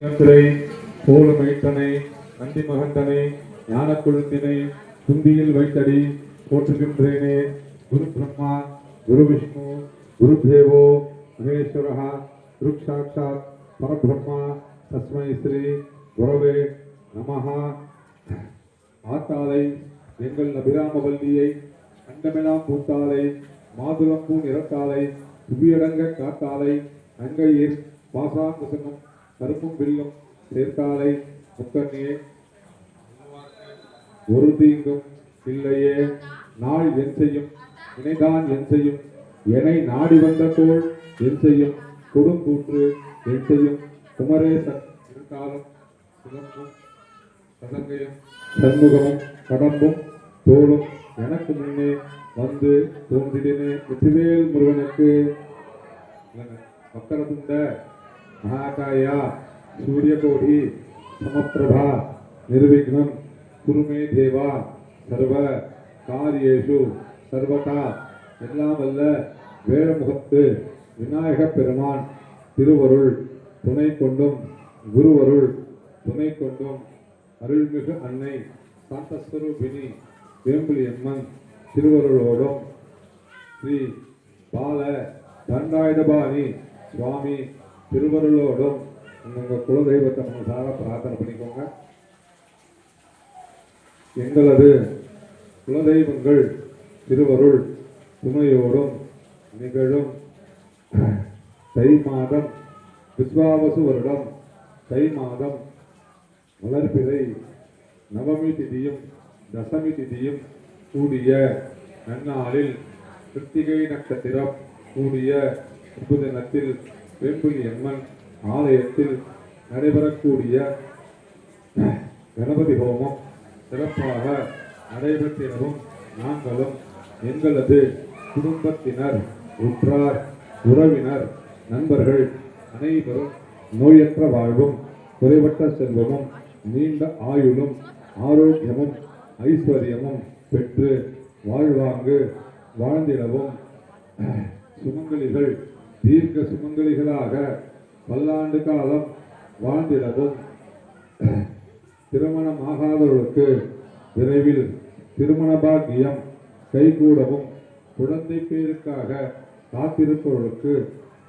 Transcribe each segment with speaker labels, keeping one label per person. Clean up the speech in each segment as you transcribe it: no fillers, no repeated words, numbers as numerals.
Speaker 1: கோலமைத்தனை நந்தி மகந்தனை ஞான கொழுந்தினை குந்தியில் வைத்தடி போற்றுகின்றேனே. குரு பிரம்மா குரு விஷ்ணு குரு தேவோ மகேஸ்வரா குரு சாட்சாத் பரபிரம்மா தஸ்மை ஸ்ரீ குரவே நமஹ. ஆத்தாலை எங்கள் அபிராமவல்லியை அண்டமெல்லாம் பூத்தாலை மாதுளம்பூ நிறத்தாலை புவியடங்க காத்தாலை அங்கையில் பாசாங்குசனும் கருப்பும் வில்லும் சேர்த்தாலை முக்கண்ணே ஒரு தீங்கும் இல்லையே. நாள் என் செய்யும் வினைதான் என் செய்யும் என்னை நாடி வந்த தோள் என் செய்யும் கொடுங்கூற்று என் செய்யும் குமரேசன் இருக்காலும் சிலம்பும் சதங்கையும் சண்முகமும் கடம்பும் தோளும் எனக்கு முன்னே வந்து தோன்றினே. வெற்றிவேல் முருகனுக்கு. வக்கரதுண்ட மகாகாயா சூரியகோடி சமப்பிரபா நிர்விக்னம் குருமே தேவா சர்வ காரியேஷு சர்வதா. எல்லாம் வல்ல வேழமுகத்து விநாயக பெருமான் திருவருள் துணை கொண்டும் குருவருள் துணை கொண்டும் அருள்மிகு அன்னை சாந்தஸ்வரூபிணி வேம்புலி அம்மன் திருவருளோடும் ஸ்ரீ பால தண்டாயுதபாணி சுவாமி திருவருளோடும் உங்கள் குலதெய்வத்தை மனசார பிரார்த்தனை பண்ணிக்கோங்க. எங்களது குலதெய்வங்கள் திருவருள் துணையோடும் நிகழும் தை மாதம் விஸ்வாவசு வருடம் தை மாதம் வளர்பிறை நவமி திதியும் தசமி திதியும் கூடிய நன்னாளில் கிருத்திகை நட்சத்திரம் கூடிய தினத்தில் வேம்புலி அம்மன் ஆலயத்தில் நடைபெறக்கூடிய கணபதி ஹோமம் சிறப்பாக நடைபெற்றிடவும் நாங்களும் எங்களது குடும்பத்தினர் உற்றார் உறவினர் நண்பர்கள் அனைவரும் நோயற்ற வாழ்வும் குறைவற்ற செல்வமும் நீண்ட ஆயுளும் ஆரோக்கியமும் ஐஸ்வர்யமும் பெற்று வாழ்வாங்கு வாழ்ந்திடவும் சுமங்கலிகள் தீர்க்க சுமங்கலிகளாக பல்லாண்டு காலம் வாழ்ந்திடவும் திருமணமாகாதவர்களுக்கு விரைவில் திருமண பாக்கியம் கைகூடவும் குழந்தை பேருக்காக காத்திருப்பவர்களுக்கு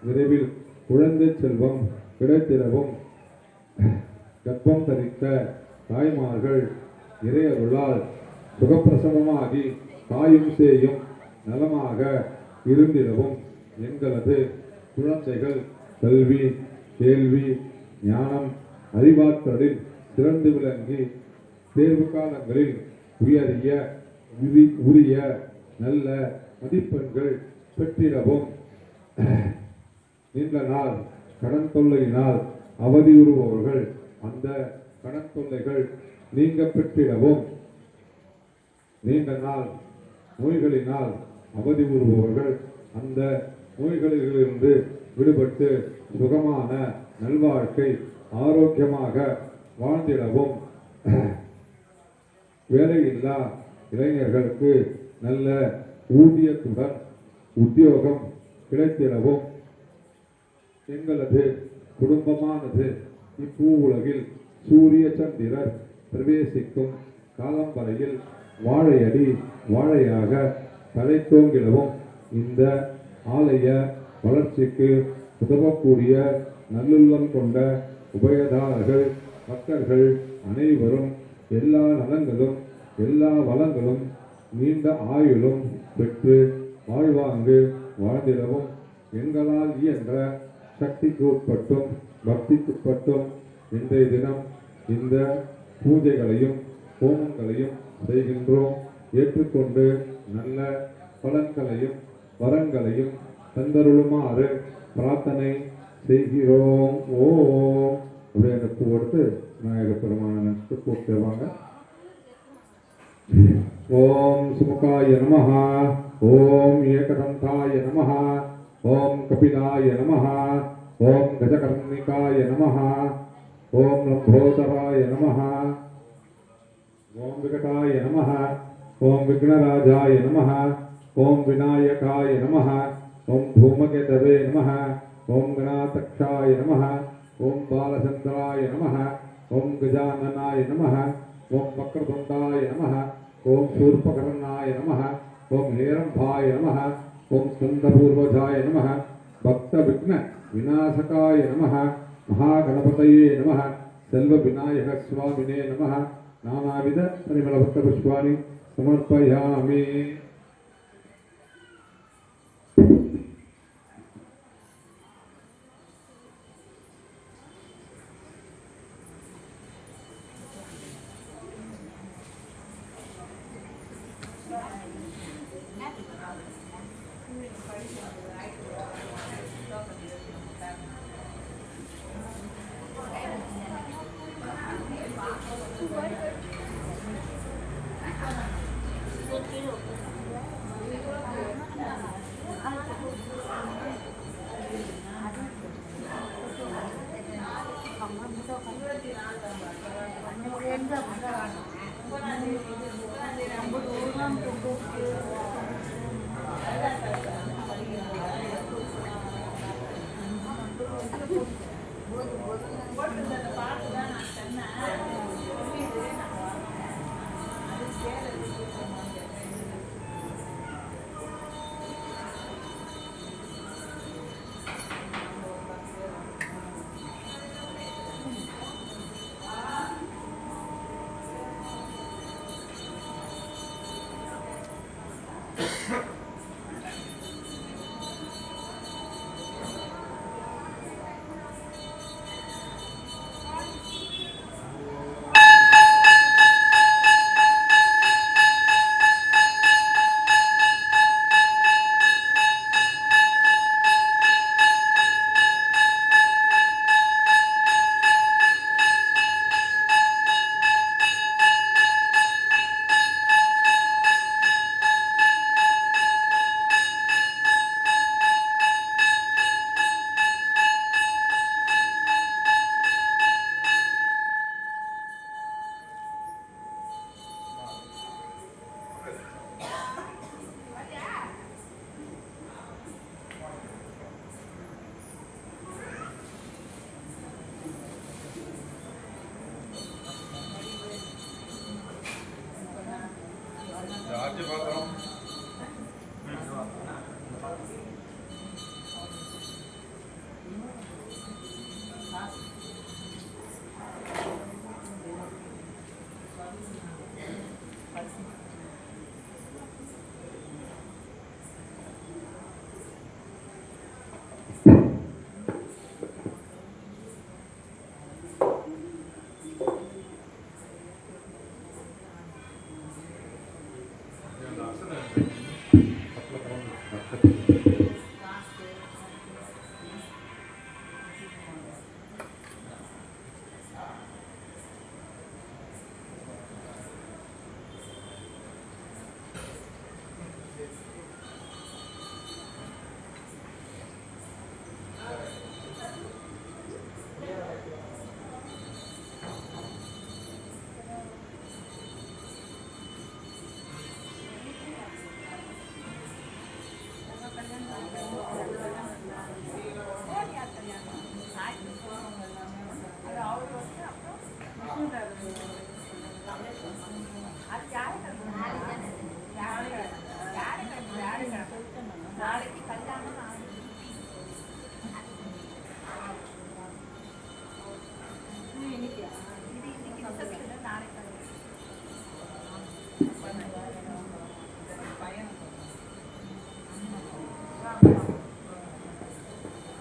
Speaker 1: விரைவில் குழந்தை செல்வம் கிடைத்திடவும் கர்ப்பம் தரித்த தாய்மார்கள் இறையருளால் சுகப்பிரசவமாகி தாயும் சேயும் நலமாக இருந்திடவும் எங்களது குழந்தைகள் கல்வி கேள்வி ஞானம் அறிவாற்றலில் சிறந்து விளங்கி தேர்வு காலங்களில் உரிய நல்ல மதிப்பெண்கள் பெற்றிடவும் நீண்ட நாள் கடன் தொல்லையினால் அவதியுறுபவர்கள் அந்த கடன் தொல்லைகள் நீங்க பெற்றிடவும் நீண்ட நாள் நோய்களினால் அவதியுறுபவர்கள் அந்த நோய்களிலிருந்து விடுபட்டு சுகமான நல்வாழ்க்கை ஆரோக்கியமாக வாழ்ந்திடவும் வேலையில்லா இளைஞர்களுக்கு நல்ல ஊதியத்துடன் உத்தியோகம் கிடைத்திடவும் எங்களது குடும்பமானது இப்பூ உலகில் சூரிய சந்திரர் பிரவேசிக்கும் காலம் வரையில் வாழையடி வாழையாக தலை தோங்கிடவும் இந்த ஆலய வளர்ச்சிக்கு உதவக்கூடிய நல்லுள்ளம் கொண்ட உபயதாரர்கள் பக்தர்கள் அனைவரும் எல்லா நலங்களும் எல்லா வளங்களும் நீண்ட ஆயுளும் பெற்று வாழ்வாங்கு வாழ்ந்திடவும் எங்களால் இயன்ற சக்திக்கு உட்பட்டும் பக்திக்குட்பட்டும் இன்றைய தினம் இந்த பூஜைகளையும் ஹோமங்களையும் செய்கின்றோம். ஏற்றுக்கொண்டு நல்ல பலன்களையும் வரங்களையும் தந்தருளுமாறு பிரார்த்தனை செய்கிறோம். ஓம் அப்படியே அந்த பூ எடுத்து விநாயக பெருமானுக்கு கூப்பிடுவாங்க. ஓம் சுமுகாய நமஹ, ஓம் ஏகதந்தாய நமஹ, ஓம் கபிலாய நமஹ, ஓம் கஜகர்ணிகாய நமஹ, ஓம் லம்போதராய நமஹ, ஓம் விகடாய நமஹ, ஓம் விக்னராஜாய நமஹ, ஓம் விநாயகாய நமஹ, ஓம் धूमकेतवे नमः, ओम गणाध्यक्षाय नमः, ஓம் பாலச்சந்திராய நமः ஓம் கஜானனாய நமः ஓம் வக்ரதுண்டாய நமः ஓம் சூர்பகர்ணாய நமः ஓம் ஹேரம்பாய நமः ஓம் ஸ்கந்தபூர்வஜாய நமः பக்த விக்ன விநாசகாய நமः மகாகணபதயே நமः செல்வ விநாயக சுவாமினே நமः நானாவித பரிமள பக்த புஷ்பாணி சமர்ப்பயாமி.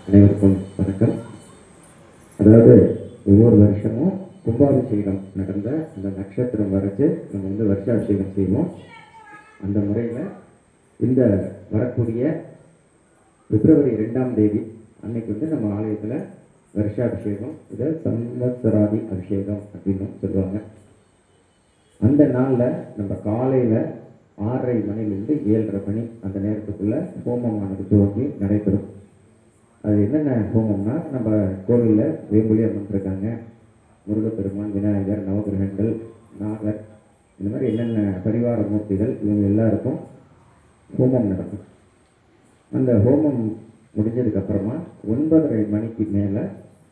Speaker 2: அனைவருக்கும் வணக்கம். அதாவது ஒவ்வொரு வருஷமும் கும்பாபிஷேகம் நடந்த அந்த நட்சத்திரம் வரைச்சு நம்ம வருஷாபிஷேகம் செய்வோம். அந்த முறையில் இந்த வரக்கூடிய பிப்ரவரி 2ஆம் தேதி அன்னைக்கு நம்ம ஆலயத்தில் வருஷாபிஷேகம், இதை சம்வத்சராதி அபிஷேகம் அப்படின்னு சொல்லுவாங்க. அந்த நாளில் நம்ம காலையில் 6:30 மணிலிருந்து 7:30 மணி அந்த நேரத்துக்குள்ள ஹோமமானது துவங்கி நடைபெறும். அது என்னென்ன ஹோமம்னா, நம்ம கோவிலில் வேம்புலி அம்மன் இருக்காங்க, முருகப்பெருமான், விநாயகர், நவகிரகங்கள், நாகர், இந்த மாதிரி என்னென்ன பரிவார மூர்த்திகள் இவங்க எல்லாருக்கும் ஹோமம் நடக்கும். அந்த ஹோமம் முடிஞ்சதுக்கப்புறமா 9:30 மணிக்கு மேலே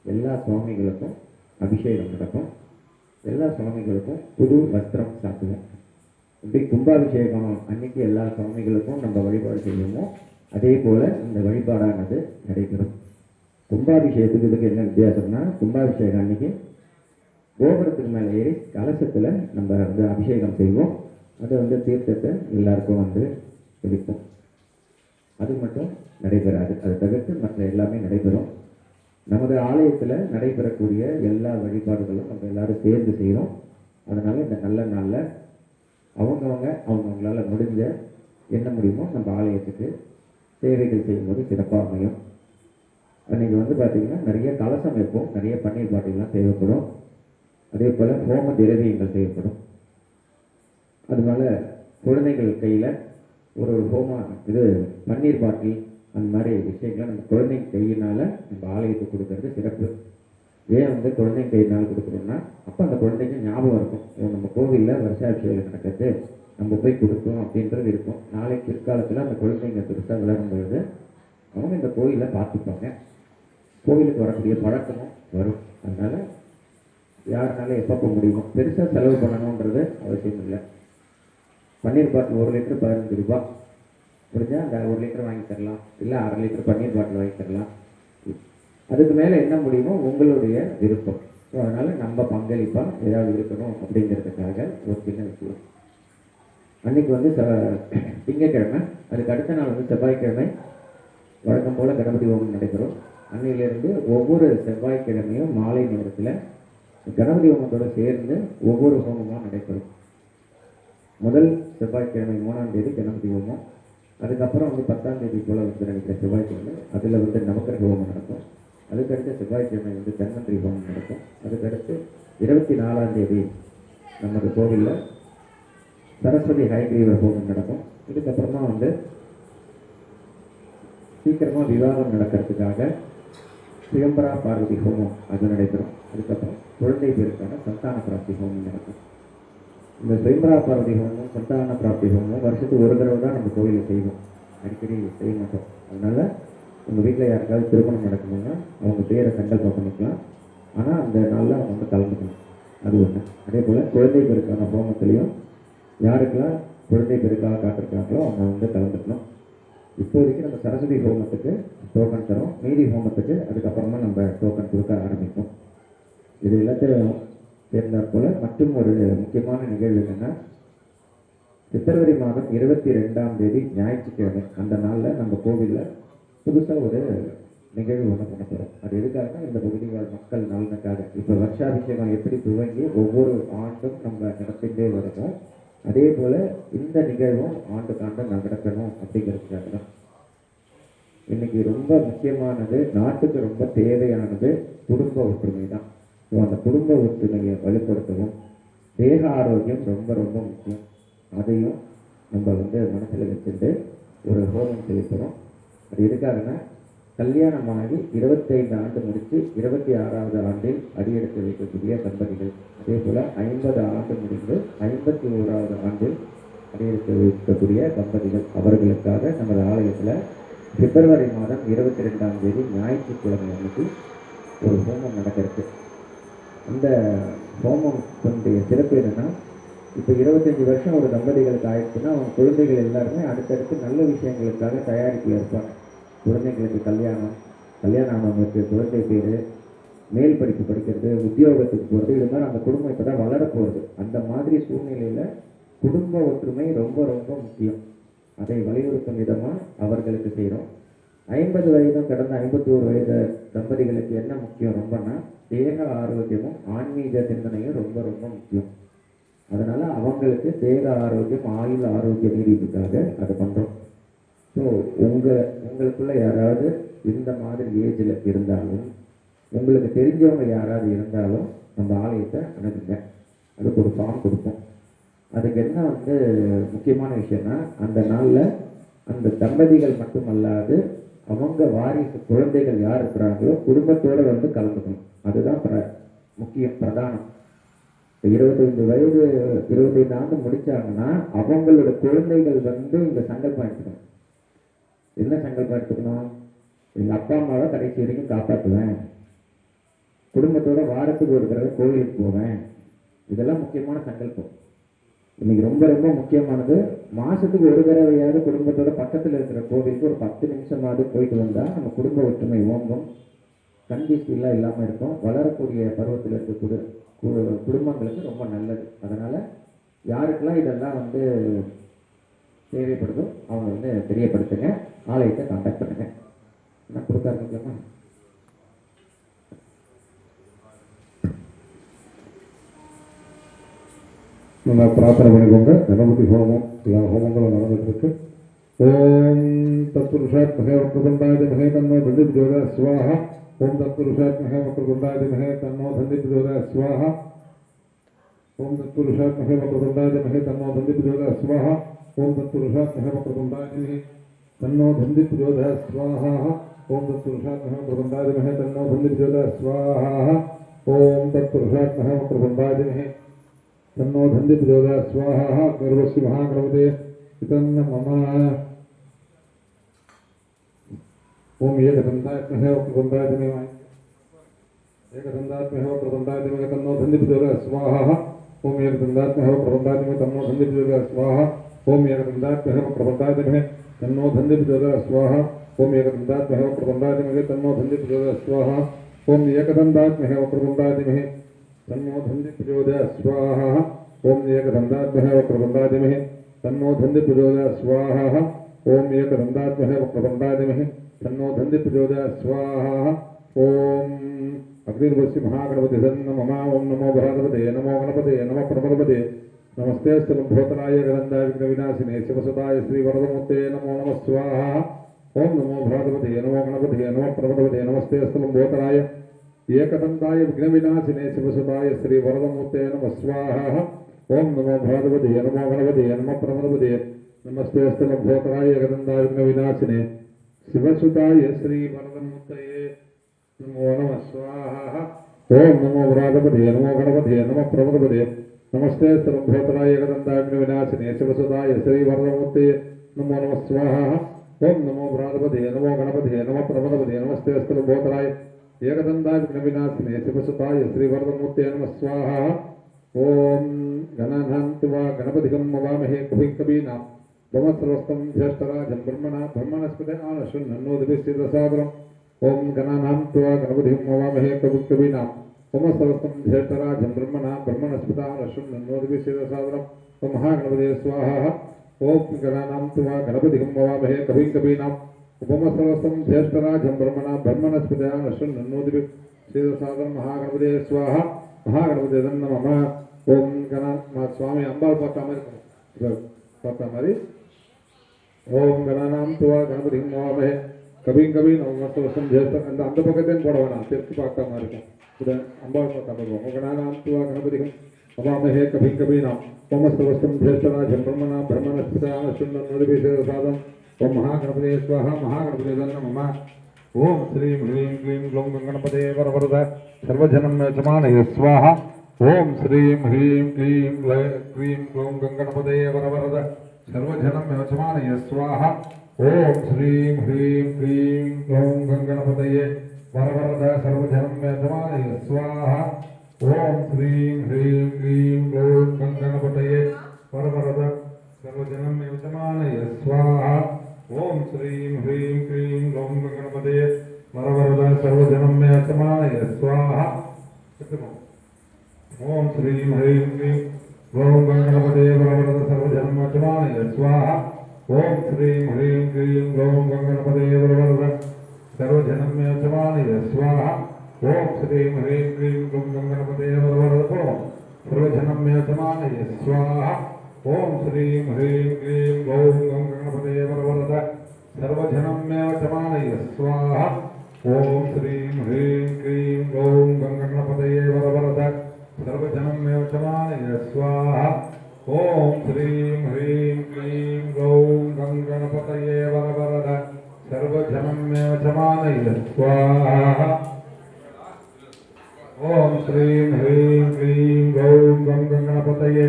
Speaker 2: எல்லா சுவாமிகளுக்கும் அபிஷேகம் நடக்கும். எல்லா சுவாமிகளுக்கும் புது வஸ்திரம் சாத்துவோம். இப்படி கும்பாபிஷேகம் அன்னைக்கு எல்லா சுவாமிகளுக்கும் நம்ம வழிபாடு செய்வோமோ அதே போல் இந்த வழிபாடானது நடைபெறும். கும்பாபிஷேகத்துக்கு இதுக்கு என்ன வித்தியாசம்னா, கும்பாபிஷேகம் அன்னைக்கு கோபுரத்துக்கு மேலே ஏறி கலசத்தில் நம்ம வந்து அபிஷேகம் செய்வோம். அதை வந்து தீர்த்தத்தை எல்லாருக்கும் வந்து தெளிப்போம். அது மட்டும் நடைபெறாது. அதை தவிர்த்து மற்ற எல்லாமே நடைபெறும். நமது ஆலயத்தில் நடைபெறக்கூடிய எல்லா வழிபாடுகளும் நம்ம எல்லாரும் சேர்ந்து செய்கிறோம். அதனால் இந்த நல்ல நாளில் அவங்கவுங்களால முடிஞ்ச என்ன முடியுமோ நம்ம ஆலயத்துக்கு சேவைகள் செய்யும்போது சிறப்பாக அமையும். அன்றைக்கி வந்து பார்த்திங்கன்னா நிறைய கலசம் வைப்போம், நிறைய பன்னீர் பாட்டிலாம் தேவைப்படும். அதே போல் ஹோம திரவியங்கள் தேவைப்படும். அதனால குழந்தைகள் கையில் ஒரு பன்னீர் பாட்டில் அந்த மாதிரி விஷயங்களை நம்ம குழந்தைங்க கையினால் நம்ம ஆலயத்துக்கு கொடுக்கறது சிறப்பு. ஏன் வந்து குழந்தைங்க கையினால் கொடுக்குறோம்னா, அப்போ அந்த குழந்தைங்க ஞாபகம் இருக்கும், நம்ம கோவிலில் வருஷாபிஷேகம் நடக்கிறது, நம்ம போய் கொடுத்தோம் அப்படின்றது இருக்கும். நாளைக்கு பிற்காலத்தில் அந்த குழந்தைங்க பெருசாக விளையாடும் பொழுது அவங்க இந்த கோயிலை பார்த்துப்பாங்க. கோவிலுக்கு வரக்கூடிய பழக்கமும் வரும். அதனால் யாருனால எப்போ முடியுமோ பெருசாக செலவு பண்ணணுன்றது அவசியம் இல்லை. பன்னீர் பாட்டில் 1 லிட்டர் 15 ரூபா, முடிஞ்சால் அந்த 1 லிட்டர் வாங்கி தரலாம், இல்லை 1/2 லிட்டர் பன்னீர் பாட்டில் வாங்கி தரலாம். அதுக்கு மேலே என்ன முடியுமோ உங்களுடைய விருப்பம். ஸோ அதனால் நம்ம பங்களிப்பாக ஏதாவது இருக்கணும் அப்படிங்கிறதுக்காக ஒரு சின்ன விஷயம். அன்றைக்கி வந்து திங்கட்கிழமை, அதுக்கு அடுத்த நாள் வந்து செவ்வாய்க்கிழமை வழக்கம் போல் கணபதி ஹோமம் நடைபெறும். அன்னையிலிருந்து ஒவ்வொரு செவ்வாய்க்கிழமையும் மாலை நேரத்தில் கணபதி ஹோமத்தோடு சேர்ந்து ஒவ்வொரு ஹோமமாக நடைபெறும். முதல் செவ்வாய்க்கிழமை 3ஆம் தேதி கணபதி ஹோமம், அதுக்கப்புறம் வந்து 10ஆம் தேதி போல் வந்து நினைக்கிற செவ்வாய்க்கிழமை அதில் வந்து நவக்கிரக ஹோமம் நடக்கும். அதுக்கடுத்து செவ்வாய்க்கிழமை வந்து தன்வந்திரி ஹோமம் நடக்கும். அதுக்கடுத்து 24ஆம் தேதி நமது கோவிலில் சரஸ்வதி ஹயக்ரீவர் ஹோமம் நடக்கும். இதுக்கப்புறமா வந்து சீக்கிரமாக விவாதம் நடக்கிறதுக்காக சிதம்பரா பார்வதி ஹோமம் அது நடைபெறும். அதுக்கப்புறம் குழந்தை பேருக்கான சந்தான பிராப்தி ஹோமம் நடக்கும். இந்த சிதம்பரா பார்வதி ஹோமம், சந்தான பிராப்தி ஹோமம் வருஷத்துக்கு ஒரு தடவை தான் நம்ம கோவிலில் செய்வோம், அடிக்கடி செய்ய மாட்டோம். அதனால் உங்கள் வீட்டில் யாருக்காவது திருமணம் நடக்கணும்னா அவங்க பேரை சங்கல்பம் பண்ணிக்கலாம். ஆனால் அந்த நாளில் அவங்க வந்து கலந்துக்கணும். அது ஒன்று. அதே போல் குழந்தை பேருக்கான ஹோமத்துலேயும் யாருக்கெல்லாம் குழந்தை பெருக்காக காத்திருக்காங்களோ அவங்க வந்து கலந்துக்கணும். இப்போதைக்கு நம்ம சரஸ்வதி ஹோமத்துக்கு டோக்கன் தரோம், மீதி ஹோமத்துக்கு அதுக்கப்புறமா நம்ம டோக்கன் கொடுக்க ஆரம்பிப்போம். இது எல்லாத்தையும் சேர்ந்தாற் போல் மற்றும் ஒரு முக்கியமான நிகழ்வு என்னென்னா, பிப்ரவரி மாதம் 22ஆம் தேதி ஞாயிற்றுக்கிழமை அந்த நாளில் நம்ம கோவிலில் புதுசாக ஒரு நிகழ்வு ஒன்று பண்ண போகிறோம். அது எதுக்காகனா, இந்த பகுதிகள் மக்கள் நலனுக்காக. இப்போ வருஷாபிஷேகம் எப்படி துவங்கி ஒவ்வொரு ஆண்டும் நம்ம நடத்திட்டே வரணும், அதே போல் இந்த நிகழ்வும் ஆண்டுக்காண்டு நடக்கணும் அப்படிங்கிறதுக்காக தான். இன்னைக்கு ரொம்ப முக்கியமானது, நாட்டுக்கு ரொம்ப தேவையானது குடும்ப ஒற்றுமை தான். ஸோ அந்த குடும்ப ஒற்றுமையை வலுப்படுத்தவும் தேக ஆரோக்கியம் ரொம்ப ரொம்ப முக்கியம். அதையும் நம்ம வந்து மனசில் வச்சுட்டு ஒரு ஹோமம் செலுத்துகிறோம். அது எதுக்காகனா, கல்யாணமாகி 25 ஆண்டு முடித்து 26ஆவது ஆண்டில் அடியெடுத்து வைக்கக்கூடிய தம்பதிகள், அதே போல் 50 ஆண்டு முடிந்து 51ஆவது ஆண்டில் அடியெடுத்து வைக்கக்கூடிய தம்பதிகள், அவர்களுக்காக நமது ஆலயத்தில் பிப்ரவரி மாதம் 22ஆம் தேதி ஞாயிற்றுக்கிழமை அன்னைக்கு ஒரு ஹோமம் நடக்கிறது. அந்த ஹோமத்தினுடைய சிறப்பு என்னென்னா, இப்போ 25 வருஷம் ஒரு தம்பதிகளுக்கு ஆயிடுச்சுன்னா அவங்க குழந்தைகள் எல்லாருமே அடுத்தடுத்து நல்ல விஷயங்களுக்காக தயாரிப்பில் இருப்பாங்க. குழந்தைங்களுக்கு கல்யாணம் ஆனவங்களுக்கு குழந்தை பேர், மேல் படிப்பு படிக்கிறது, உத்தியோகத்துக்கு போகிறது, இது மாதிரி அந்த குடும்பம் இப்போ தான் வளரப்போகிறது. அந்த மாதிரி சூழ்நிலையில் குடும்ப ஒற்றுமை ரொம்ப ரொம்ப முக்கியம். அதை வலியுறுத்தும் விதமாக அவர்களுக்கு செய்கிறோம். 50 வயதும் கடந்த 51 வயது தம்பதிகளுக்கு என்ன முக்கியம் ரொம்பனா, தேக ஆரோக்கியமும் ஆன்மீக சிந்தனையும் ரொம்ப ரொம்ப முக்கியம். அதனால் அவங்களுக்கு தேக ஆரோக்கியம், ஆயுள் ஆரோக்கிய நீடிப்புக்காக அதை பண்ணுறோம். ஸோ உங்களுக்குள்ள யாராவது இந்த மாதிரி ஏஜில் இருந்தாலும், உங்களுக்கு தெரிஞ்சவங்க யாராவது இருந்தாலும் நம்ம ஆலயத்தை அணுகுங்க. அதுக்கு ஒரு ஃபார்ம் கொடுப்போம். அதுக்கு என்ன வந்து முக்கியமான விஷயம்னா, அந்த நாளில் அந்த தம்பதிகள் மட்டுமல்லாது அவங்க வாரிசு குழந்தைகள் யார் இருக்கிறாங்களோ குடும்பத்தோடு வந்து கலந்துக்கணும். அதுதான் முக்கியம், பிரதானம். 25 வயது 25 ஆண்டு முடித்தாங்கன்னா அவங்களோட குழந்தைகள் வந்து இந்த சங்கல்பம் எடுத்துக்கணும். என்ன சங்கல்பம் எடுத்துக்கணும்? எங்கள் அப்பா அம்மாவை கடைசி வரைக்கும் காப்பாற்றுவேன், குடும்பத்தோட வாரத்துக்கு ஒரு தடவை கோவிலுக்கு போவேன். இதெல்லாம் முக்கியமான சங்கல்பம். இன்னைக்கு ரொம்ப ரொம்ப முக்கியமானது, மாசத்துக்கு ஒரு தடவையாவது குடும்பத்தோட பக்கத்தில் இருக்கிற கோவிலுக்கு ஒரு 10 நிமிஷமாவது போயிட்டு வந்தால் நம்ம குடும்ப ஒற்றுமை ஓங்கும், கண்டிஸ்டிலாம் இல்லாமல் இருக்கும். வளரக்கூடிய பருவத்தில் இருக்கக்கூடிய குடும்பங்களுக்கு ரொம்ப நல்லது. அதனால் யாருக்கெல்லாம் இதெல்லாம் தேவைப்படுதோ அவங்க தெரியப்படுத்துங்க. ஆலயத்தை கான்டாக்ட் பண்ணுங்க. என்ன கொடுக்காருங்களா?
Speaker 1: நம்ம பிரார்த்தனை பண்ணிக்கோங்க. கணபதி ஹோமம் எல்லா ஹோமங்களும் நடந்துட்டு ஓம் தத்புருஷாத் மகே வக்ரதுண்டாய மகே தன்னோ தந்தி பிரச்சோதயாத் ஸ்வாஹா. ஓம் தத்புருஷாத் மகே வக்ரதுண்டாய மகே தன்னோ தந்தி பிரச்சோதயாத் ஸ்வாஹா. ஓம் தத்புருஷாத் மகே வக்ரதுண்டாய மகே தன்னோ தந்தி பிரச்சோதயாத் ஸ்வாஹா. ஓம் தத்புருஷாத் மகே வக்ரதுண்டாய மகே தன்னோ தந்தி பிரச்சோதயாத் ஸ்வாஹா. ஓம் தத்புருஷாத் மகே வக்ரதுண்டாய மகே தன்னோ தந்தி பிரச்சோதயாத் ஸ்வாஹா. ஓம் தத்புருஷாத் மகே வக்ரதுண்டாய மகே तन्नो धन्य प्रचोदयात् स्वाहा. गर्वस्य महागणपते तन्न मम. ओम एकदन्तात्महे वक्रतुण्डाय धीमहि एकदन्तात्महे वक्रतुण्डाय धीमहि तन्नो धन्य प्रचोदयात् स्वाहा. ओम एकदन्तात्महे वक्रतुण्डाय धीमहि तन्नो धन्य प्रचोदयात् स्वाहा. ओम एकदन्तात्महे वक्रतुण्डाय धीमहि तन्नो धन्य प्रचोदयात् स्वाहा. ओम एकदन्तात्महे वक्रतुण्डाय धीमहि तन्नो धन्य प्रचोदयात् स्वाहा. ओम एकदन्तात्महे वक्रतुण्डाय धीमहि तन्नो धन्य प्रचोदयात् स्वाहा. ओम एकदन्तात्महे वक्रतुण्डाय धीमहि तन्नो धन्य प्रचोदयात् स्वाहा. ओम एकदन्तात्महे वक्रतुण्डाय धीमहि तन्नो धन्य प्रचोदयात् स्वाहा. ओम अग्निर्वस्य महागणपति नमः. ओम नमो भराधपते नमो गणपते नमः प्रमदपते नमस्ते स्थलभूतराय गणन्दाय विघ्नविनाशिने शिवसुताय श्रीवरदमूर्ते नमो नमः स्वाहा. ओम नमो भराधपते नमो गणपते नमः प्रमदपते नमस्ते स्थलभूतराय एकदन्ताय विघ्नविनाशिने शिवसुताय श्रीवरदमूर्ते नमः स्वाहा. ओम नमो भगवते नमो गणपते नमः प्रमदपते नमस्ते स्थलभूतराय एकदन्ताय विघ्नविनाशिने शिवसुताय श्रीवरदमूर्ते नमो नमः स्वाहा. ओम नमो भगवते नमो गणपते नमः प्रमदपते नमस्ते स्थलभूतराय एकदन्ताय विघ्नविनाशिने शिवसुताय श्रीवरदमूर्ते नमो नमः स्वाहा. ओम नमो भगवते नमो गणपते नमः प्रमदपते नमस्ते स्थलभूतराय एकदन्ताय विघ्नविनाशिने शिवसुताय श्रीवरदमूर्ते नमः स्वाहा. ओम गणानान्त्वा गणपतिगं मवामहे कविं कवीनां वमस्रवस्तं ज्येष्ठराजं ब्रह्मणस्पते आनशृण्वन्नोदिभिश्चिदसादरम्. ओम गणानान्त्वा गणपतिगं मवामहे कविं कवीनां वमस्रवस्तं ज्येष्ठराजं ब्रह्मणस्पते आनशृण्वन्नोदिभिश्चिदसादरम्. ओम महागणपते स्वाहा. ओम गणानान्त्वा गणपतिगं मवामहे कविं कवीनां उपमस्रवस्तं ज्येष्ठराजं ब्रह्मणस्पते आनशृण्वन्नोदिभिश्चिदसादरम्. महागणपते स्वाहा. महागणपति नमः. ओम गणा स्वामी अंबाल पाता मारी ओम गणानाम तुवा गणपति मवामहे कभी कभी नवमस्तवसं ज्येष्ठ अंत पकते पड़वाना तेरु पाता मारी अंबाल पाता ओम गणानाम तुवा गणपति मवामहे कभी कभी नाम ओमस्तवसं ज्येष्ठराजं ब्रह्मणस्पते आनशृण्वन्नोदिभिश्चिदसादरम्. ओम महागणपते स्वाहा. महागणपति नमः. ओम श्रीं ह्रीं क्लीं ग्लौं गणपते वरवरद सर्वजनं यजमानय स्वाहा. ओम श्रीं ह्रीं क्लीं ग्लौं गणपते वरवरद सर्वजनं यजमानय स्वाहा. ओम श्रीं ह्रीं क्लीं ग्लौं गणपते वरवरद सर्वजनं यजमानय स्वाहा. ओम श्रीं ह्रीं क्लीं ग्लौं गणपते वरवरद सर्वजनं यजमानय स्वाहा. ओम श्रीं ह्रीं क्लीं ग्लौं गणपते वरवरद सर्वजनं यजमानय स्वाहा. ओम श्रीं ह्रीं क्लीं ग्लौं गणपते वरवरद सर्वजनं यजमानय स्वाहा. ओम श्रीं ह्रीं क्लीं ग्लौं गणपते वरवरद सर्वजनं यजमानय स्वाहा. ओम श्रीं ह्रीं क्लीं ग्लौं गणपते वरवरद सर्वजनं यजमानय स्वाहा. ओम श्रीं ह्रीं क्लीं ग्लौं गणपते वरवरद सर्वजनं यजमानय स्वाहा. ओम श्रीं ह्रीं क्लीं ग्लौं गणपते वरवरद सर्वजनं यजमानय स्वाहा. ओम श्रीं ह्रीं क्लीं ग्लौं गणपते वरवरद सर्वजनं यजमानय स्वाहा. ओम श्रीं ह्रीं क्लीं ग्लौं गणपते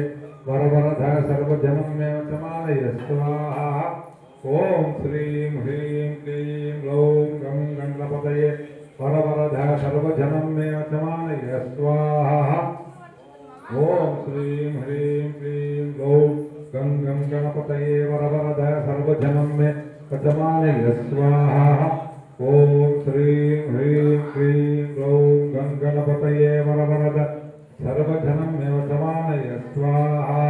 Speaker 1: वरवरद सर्वजनं यजमानय स्वाहा. ओम श्रीं ह्रीं क्लीं ग्लौं गणपते वरवरद सर्वजनं यजमानय श्रीं ह्रीं क्लीं ग्लौं गं गं गणपतये वरवरद सर्वजनं मे वचमानय स्वाहा। ॐ श्रीं ह्रीं क्लीं ग्लौं गं गणपतये वरवरद सर्वजनं मे वचमानय स्वाहा।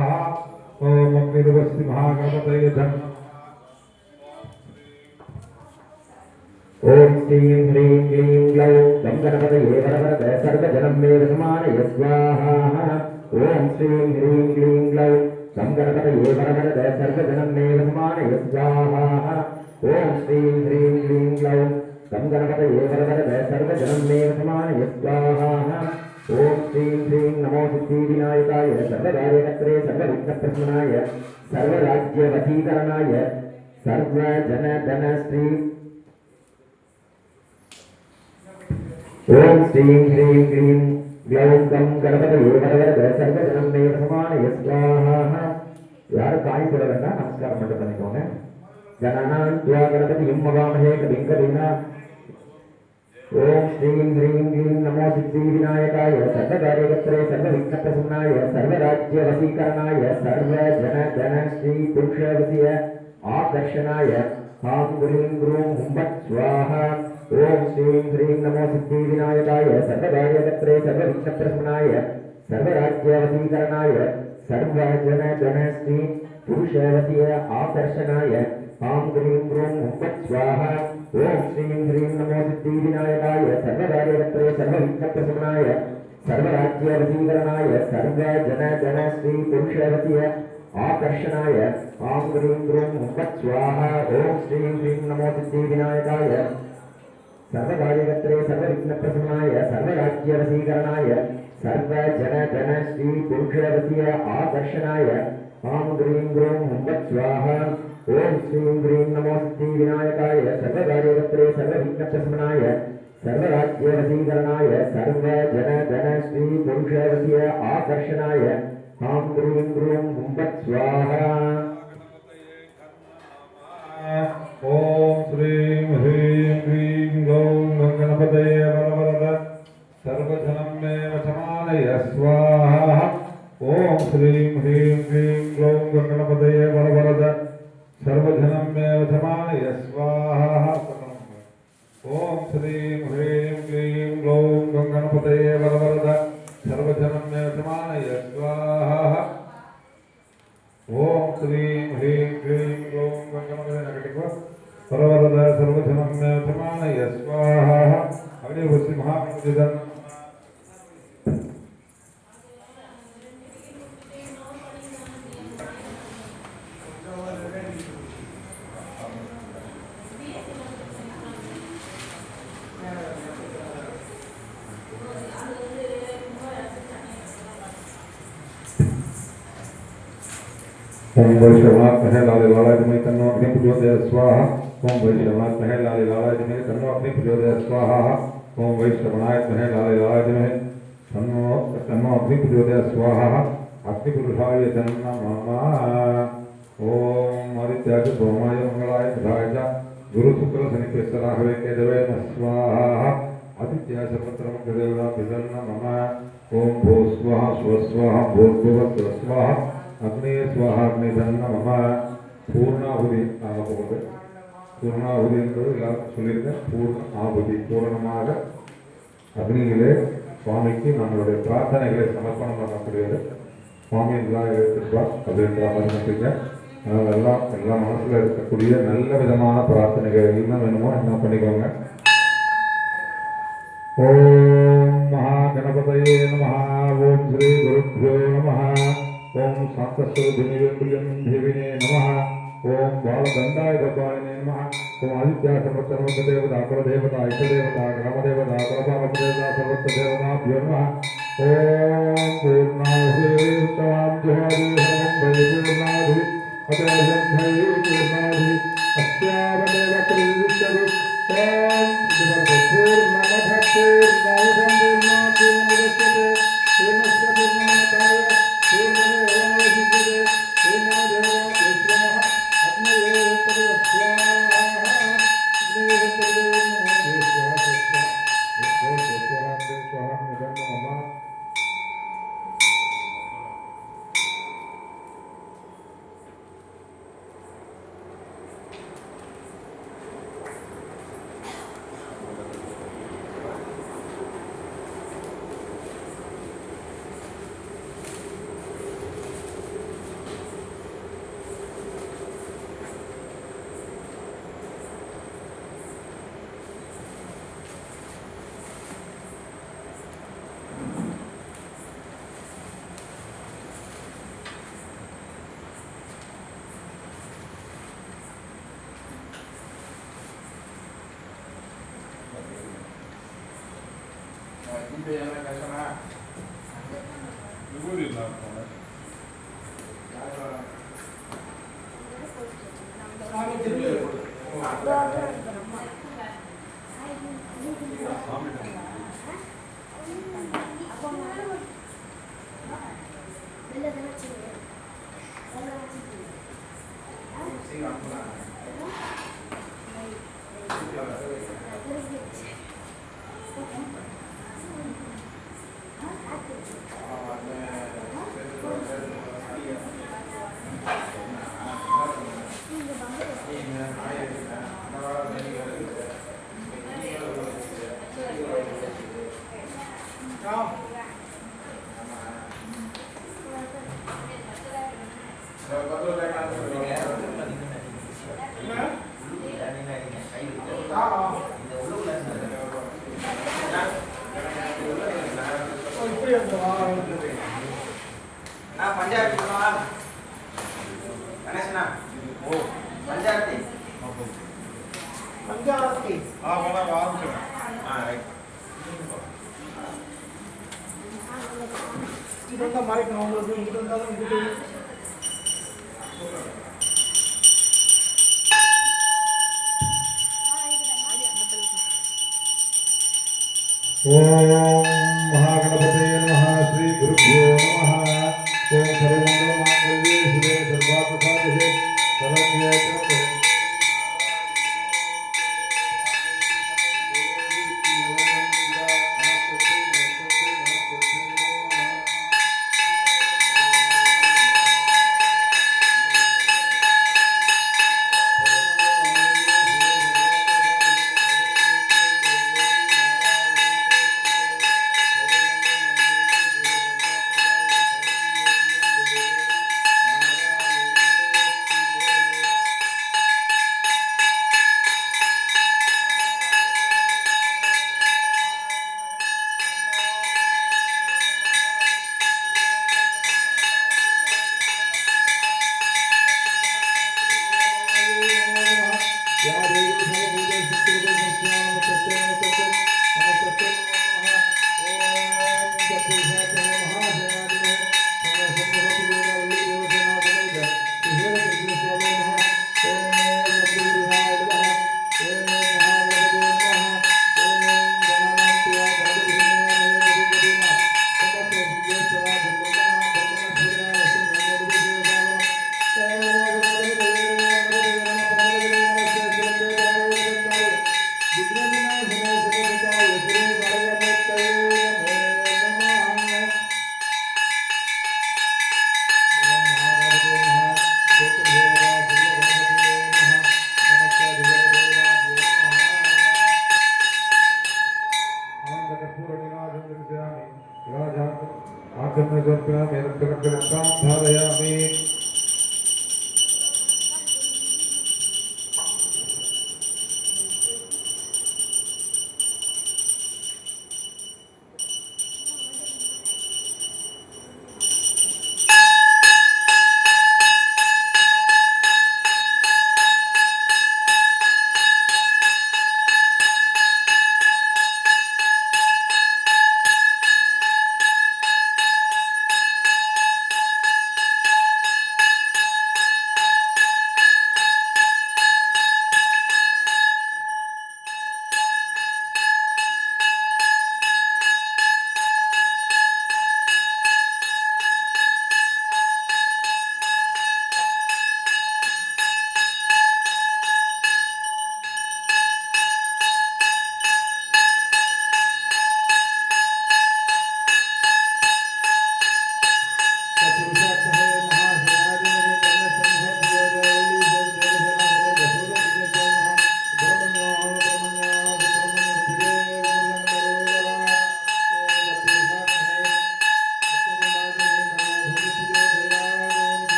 Speaker 1: ॐ अग्निर्वस्ति महागणपतये धन्।
Speaker 2: ओम श्रीं ह्रीं क्लीं ग्लौं गं गणपतये वरवरद सर्वजनं मे वशमानय स्वाहा। ओम श्रीं ह्रीं क्लीं ग्लौं गं गणपतये वरवरद सर्वजनं मे वशमानय स्वाहा। ओम श्रीं ह्रीं क्लीं ग्लौं गं गणपतये वरवरद सर्वजनं मे वशमानय स्वाहा। ओम श्रीं ह्रीं नमो सिद्धिविनायकाय सर्वकार्यकर्त्रे सर्वविघ्नप्रशमनाय सर्वराज्यवशीकरणाय सर्वजनधनश्री। ओम श्रीं ह्रीं क्लीं ग्लौं गं गणपतये वरवरद सर्वजनं मे वशमानय स्वाहा। यार काई சொல்ல வேண்டாம், நமஸ்காரம் மட்டும் பண்ணிக்கோங்க। गणानां त्वा गणपतिं हवामहे कविं कवीना। ओम श्रीं ह्रीं क्लीं नमो सिद्धिविनायकाय सर्वकार्यकर्त्रे सर्वविघ्नप्रशमनाय सर्वराज्यवशीकरणाय सर्वजनधनश्री पुरुषवशीय आकर्षणाय हां ह्रीं ग्रूं हुं फट् स्वाहा। ओम श्रीं ह्रीं नमो सिद्धिविनायकाय सर्वकार्यकर्त्रे सर्वविघ्नप्रशमनाय सर्वराज्यवशीकरणाय सर्वजनधनश्री पुरुषवशीय आकर्षणाय हां ह्रीं ग्रूं हुं फट् स्वाहा। ओम श्रीं ह्रीं नमो सिद्धिविनायकाय सर्वकार्यकर्त्रे सर्वविघ्नप्रशमनाय सर्वराज्यवशीकरणाय सर्वजनधनश्री पुरुषवशीय आकर्षणाय हां ह्रीं ग्रूं हुं फट् स्वाहा। ओम श्रीं ह्रीं नमो सिद्धिविनायकाय सर्वकार्यकर्त्रे सर्वविघ्नप्रशमनाय सर्वराज्यवशीकरणाय सर्वजनधनश्री पुरुषवशीय आकर्षणाय हां ह्रीं ग्रूं हुं फट् स्वाहा। ओम श्रीं ह्रीं नमो सिद्धिविनायकाय सर्वकार्यकर्त्रे सर्वविघ्नप्रशमनाय सर्वराज्यवशीकरणाय सर्वजनधनश्री पुरुषवशीय आकर्षणाय हां ह्रीं ग्रूं हुं फट् स्वाहा।
Speaker 1: ओम श्रीं ह्रीं क्लीं ग्लौं गं गणपतये वरवरद सर्वजनं मे वशमानय स्वाहा। ओम श्रीं ह्रीं क्लीं ग्लौं गं गणपतये वरवरद सर्वजनं मे वशमानय स्वाहा। ओम श्रीं ह्रीं क्लीं ग्लौं गं गणपतये वरवरद सर्वजनं मे वशमानय स्वाहा। ओम श्रीं ह्रीं क्लीं ग्लौं गं गणपतये वरवरद सर्वजनं मे वशमानय स्वाहा। अग्निर्वस्ति महागणपतये धन्। ओम वैष्णवात्महे लाले लालाय धीमहि तन्नो अग्नि प्रचोदयात् स्वाहा। ओम वैष्णवात्महे लाले लालाय धीमहि तन्नो अग्नि प्रचोदयात् स्वाहा। ओम वैष्णवात्महे लाले लालाय धीमहि तन्नो अग्नि प्रचोदयात् स्वाहा। अग्निपुरुषाय नमः। ओम आदित्याय सोमाय मंगलाय बुधाय च गुरु शुक्र शनि राहवे केतवे नमः स्वाहा। आदित्याय सर्वत्र मंगलदेवता प्रसन्न नमः। ओम भू स्वाहा स्वस्वाहा भूर्भुवः स्वाहा अग्ने स्वाहा अग्निधन नमः। பூர்ணாகுதி நாங்கள் போகிறது பூர்ணாகுதின்றது எல்லாருக்கும் சொல்லியிருக்கேன். பூர்ண ஆகுதி பூரணமாக அக்னியிலே சுவாமிக்கு நம்மளுடைய பிரார்த்தனைகளை சமர்ப்பணம் பண்ணக்கூடியது. சுவாமி எல்லாம் எடுத்துக்கலாம் அப்படின்ற மாதிரி நினைப்பீங்க. அதெல்லாம் எல்லாம் மனசில் இருக்கக்கூடிய நல்ல விதமான பிரார்த்தனைகள் என்ன வேணுமோ என்ன பண்ணிக்கோங்க. ஓம் மகா கணபதயே நமः. ஓம் ஸ்ரீ குருभ्यो நமः. ओम शांतस्वरूपिणीवेन्द्रियं देविने नमः। ओम बालदंडाय भगवाने नमः। ओम आदित्याय सर्वत्र देवता कुलदेवता इष्टदेवता ग्रामदेवता कुलपालकदेवता सर्वत्र देवताभ्यो नमः। ओम पूर्णाहुति सर्वं भय पूर्णाहुति अतयं भय पूर्णाहुति अस्यावदेव कृष्णरु ओम पूर्णमद पूर्णाहुतं पूर्णाहुतं मुदच्यते पूर्णस्य पूर्णमादाय ओम महागणपते नमः श्री गुरुभ्यो नमः ओम सर्वमंगलमांगल्ये शिवे सर्वार्थसाधिके शरण्ये त्र्यंबके धारयामि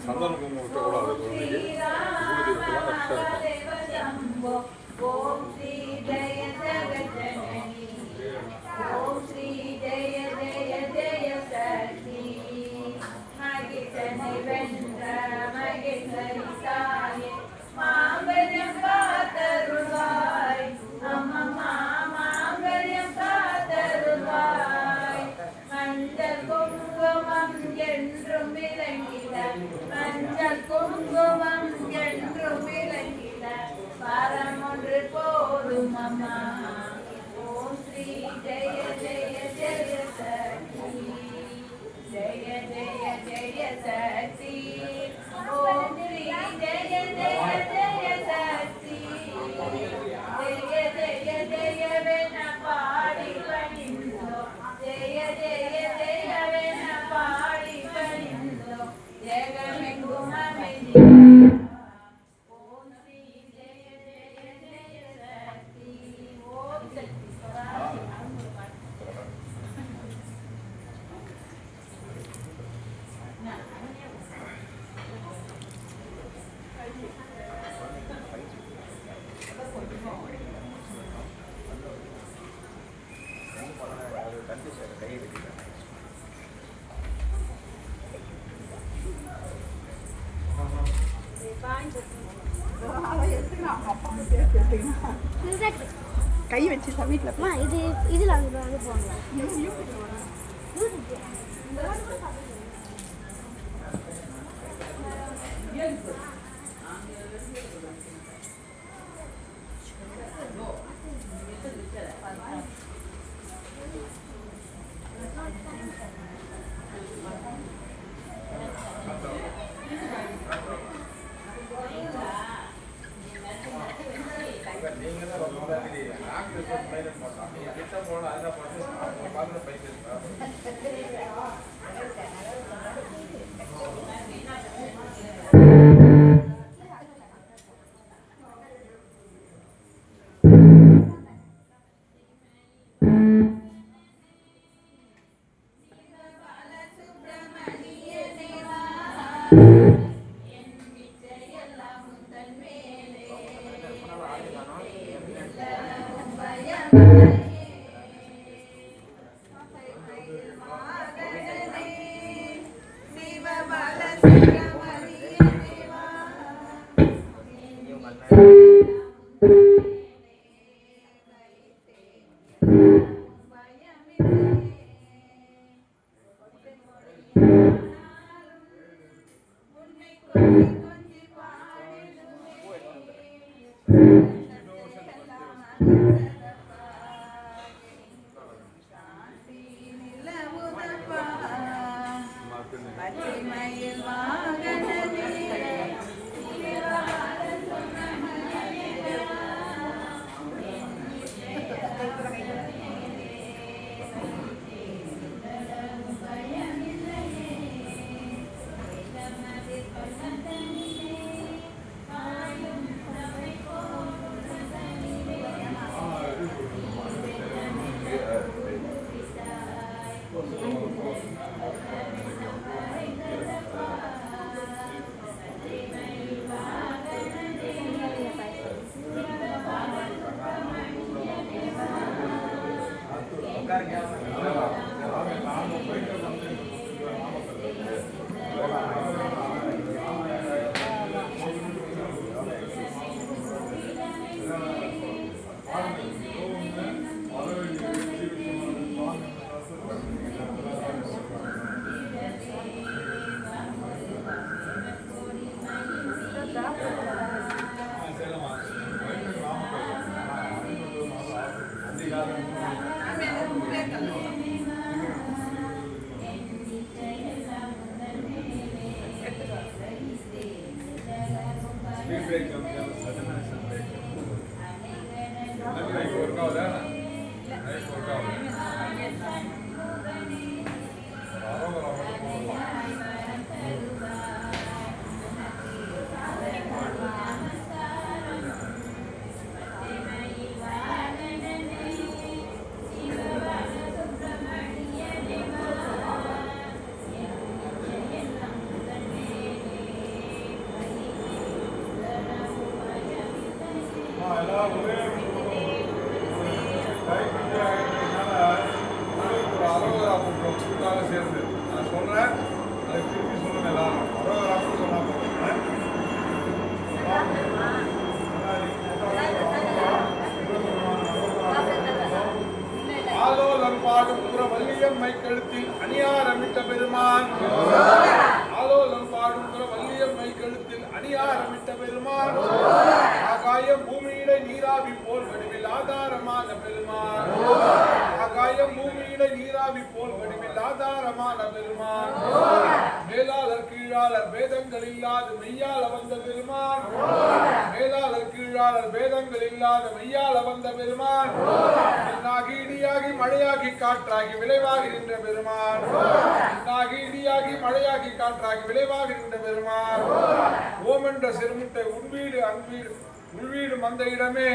Speaker 1: சந்தன குங்குமம் விட்டக்கூடாது குழந்தைக்கு
Speaker 3: ஓம் ஸ்ரீ ஜெய ஜெகஜனனி ஓம் ஸ்ரீ ஜெய ஜெய ஜெய சக்தி மகிஷனை வென்ற மகேஸ்வரி தாயே மாங்கல்யம் காத்தருள்வாய் அம்மம்மா மாங்கல்யம் காத்தருள்வாய் மஞ்சள் குங்குமம் என்றும் விளங்கிட மஞ்சள் குங்குமம் என்றும் விளங்கிட பரமொன்று போதும் அம்மா ஓம் ஸ்ரீ ஜெய ஜெய ஜெய சக்தி ஜெய ஜெய ஜெய சக்தி ஓம் ஸ்ரீ ஜெய ஜெய ஜெய சக்தி ஜெய ஜெய ஜெயவென பாடி பணிந்தோ ஜெய ஜெய ஜெயவென பாடி பணிந்தோ ஜெகமெங்கும் அமைதி ஓம் ஸ்ரீ ஜெய ஜெய ஜெய சக்தி ஓம் சக்தி
Speaker 4: கை வச்சு வீட்டில்
Speaker 5: இது இதில் அங்கே போங்க
Speaker 6: சேர்ந்து நான் சொல்றேன், அதை திருப்பி சொல்லுங்க எல்லாரும். அரோகரான்னு சொன்னா போதும். ஆலோலம் பாடும் புற வள்ளியம்மை கழுத்தில் அணியாரமிட்ட பெருமான். ஆலோலம் பாடும் புற வள்ளியம்மை கழுத்தில் அணியாரமிட்ட பெருமான். ஆகாயம் பூமியில நீராவி போல் வடிவில் ஆதாரமான பெருமான். ஆகாயம் பூமியில நீராவி போல் வடிவில் ஆதாரமான பெருமான். மேலாளர் கீழாளர் வேதங்கள் இல்லாத மெய்யால வந்த பெருமான். மேலாளர் கீழாளர் வேதங்கள் இல்லாத மெய்யால வந்த பெருமான். என்னாகி இடியாகி மழையாகி காற்றாகி விளைவாகி நின்ற பெருமான். என்னாகி இடியாகி மழையாகி காற்றாகி விளைவாகி நின்ற பெருமான். ஓம் என்ற சிறுமுட்டை உன்வீடு அன்பீடு உள்வீடு மந்த இடமே.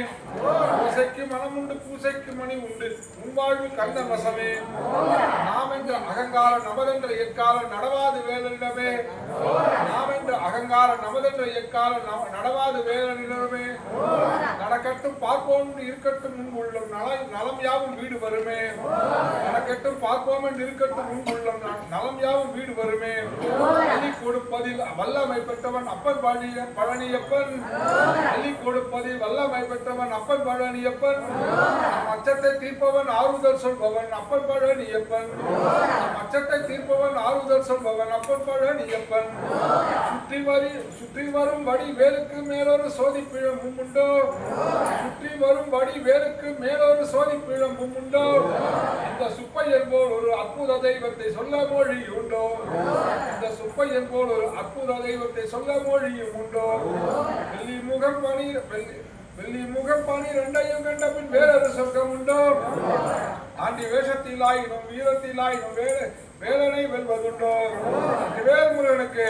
Speaker 6: பூசைக்கு மனமுண்டு பூசைக்கு மணி உண்டு உன்வாழ்வு கந்த வசமே. நாம் என்ற அகங்கார நமதென்ற எக்கால நடவாது வேலிடமே. நாம் என்ற அகங்கார நமதென்ற எக்கால நடவாது வேலிடமே. நடக்கட்டும் பார்ப்போம் இருக்கட்டும் முன் உள்ளம் நலம் யாவும் வீடு வருமே. நடக்கட்டும் பார்ப்போம் என்று இருக்கட்டும் முன் உள்ளம் நலம் யாவும் வீடு வருமே. அள்ளி கொடுப்பதில் வல்லமை பெற்றவன் அப்பன் பழனியப்பன். அள்ளி கொடுப்பதில் வல்லமை பெற்றவன் அப்பன் பழனியப்பன். அச்சத்தை தீர்ப்பவன் ஆறுதல் சொல்பவன் அப்பன் பழனியப்பன். அச்சத்தை தீர்ப்பவன் ஆறுதல் சொல்பவன் அப்பன் பழனியப்பன். சுற்றி வரும் வடி வேலுக்கு மேலொரு சோதிப்பிழமும் உண்டோ. சுற்றி வரும் வடி வேலுக்கு மேலொரு சோதிப்பிழமும் உண்டோ. இந்த சுப்பையன் போல் ஒரு அற்புத தெய்வத்தை சொல்ல மொழி உண்டோ. இந்த சுப்பையன் போல் ஒரு அற்புத தெய்வத்தை சொல்ல மொழியும் உண்டோ. வெள்ளி முகம் பணி வெள்ளி முகம் பணி ரெண்டையும் கண்ட பின் வேறொரு சொர்க்கம் உண்டோ. ஆண்டி வேஷத்திலாயினும் வீரத்திலாயினும் வேலனை வெல்வதுண்டோ. வேல்முருகனுக்கு